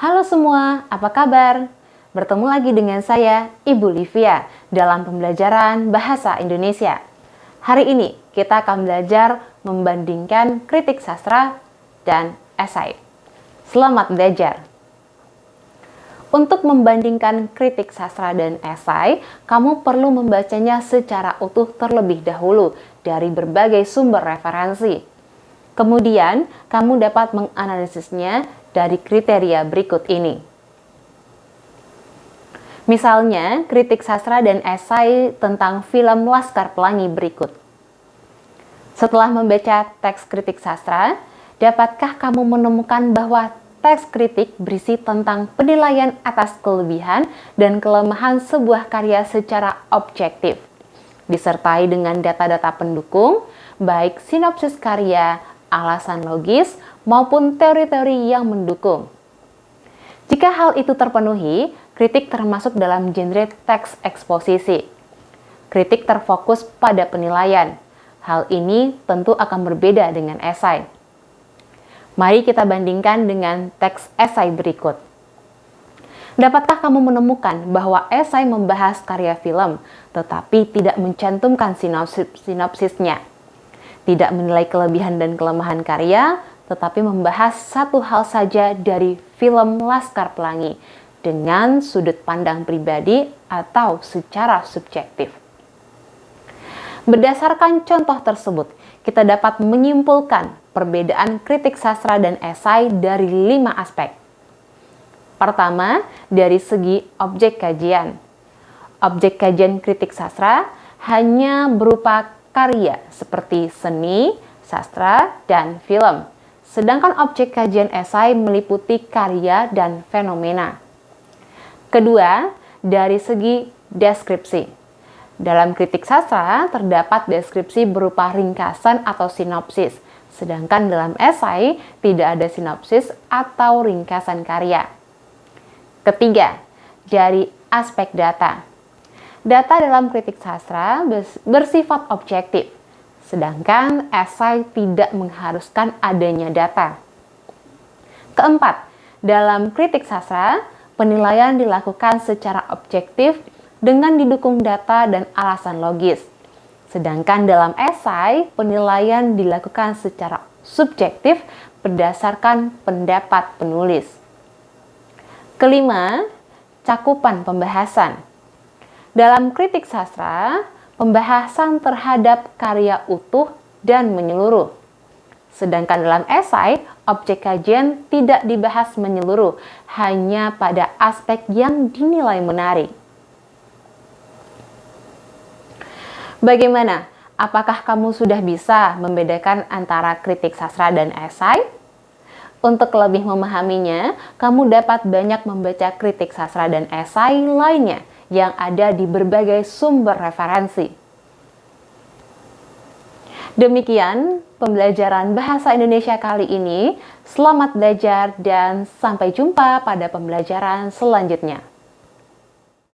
Halo semua, apa kabar? Bertemu lagi dengan saya, Ibu Livia, dalam pembelajaran Bahasa Indonesia. Hari ini kita akan belajar membandingkan kritik sastra dan esai. Selamat belajar! Untuk membandingkan kritik sastra dan esai, kamu perlu membacanya secara utuh terlebih dahulu dari berbagai sumber referensi. Kemudian, kamu dapat menganalisisnya dari kriteria berikut ini. Misalnya, kritik sastra dan esai tentang film Laskar Pelangi berikut. Setelah membaca teks kritik sastra, dapatkah kamu menemukan bahwa teks kritik berisi tentang penilaian atas kelebihan dan kelemahan sebuah karya secara objektif, disertai dengan data-data pendukung, baik sinopsis karya, alasan logis, maupun teori-teori yang mendukung. Jika hal itu terpenuhi, kritik termasuk dalam genre teks eksposisi. Kritik terfokus pada penilaian. Hal ini tentu akan berbeda dengan esai. Mari kita bandingkan dengan teks esai berikut. Dapatkah kamu menemukan bahwa esai membahas karya film, tetapi tidak mencantumkan sinopsisnya? Tidak menilai kelebihan dan kelemahan karya, tetapi membahas satu hal saja dari film Laskar Pelangi dengan sudut pandang pribadi atau secara subjektif. Berdasarkan contoh tersebut, kita dapat menyimpulkan perbedaan kritik sastra dan esai dari 5 aspek. Pertama, dari segi objek kajian. Objek kajian kritik sastra hanya berupa karya seperti seni, sastra, dan film. Sedangkan objek kajian esai meliputi karya dan fenomena. Kedua, dari segi deskripsi. Dalam kritik sastra terdapat deskripsi berupa ringkasan atau sinopsis, sedangkan dalam esai tidak ada sinopsis atau ringkasan karya. Ketiga, dari aspek data. Data dalam kritik sastra bersifat objektif, sedangkan esai tidak mengharuskan adanya data. Keempat, dalam kritik sastra, penilaian dilakukan secara objektif dengan didukung data dan alasan logis. Sedangkan dalam esai, penilaian dilakukan secara subjektif berdasarkan pendapat penulis. Kelima, cakupan pembahasan. Dalam kritik sastra, pembahasan terhadap karya utuh dan menyeluruh. Sedangkan dalam esai, objek kajian tidak dibahas menyeluruh, hanya pada aspek yang dinilai menarik. Bagaimana? Apakah kamu sudah bisa membedakan antara kritik sastra dan esai? Untuk lebih memahaminya, kamu dapat banyak membaca kritik sastra dan esai lainnya yang ada di berbagai sumber referensi. Demikian pembelajaran Bahasa Indonesia kali ini. Selamat belajar dan sampai jumpa pada pembelajaran selanjutnya.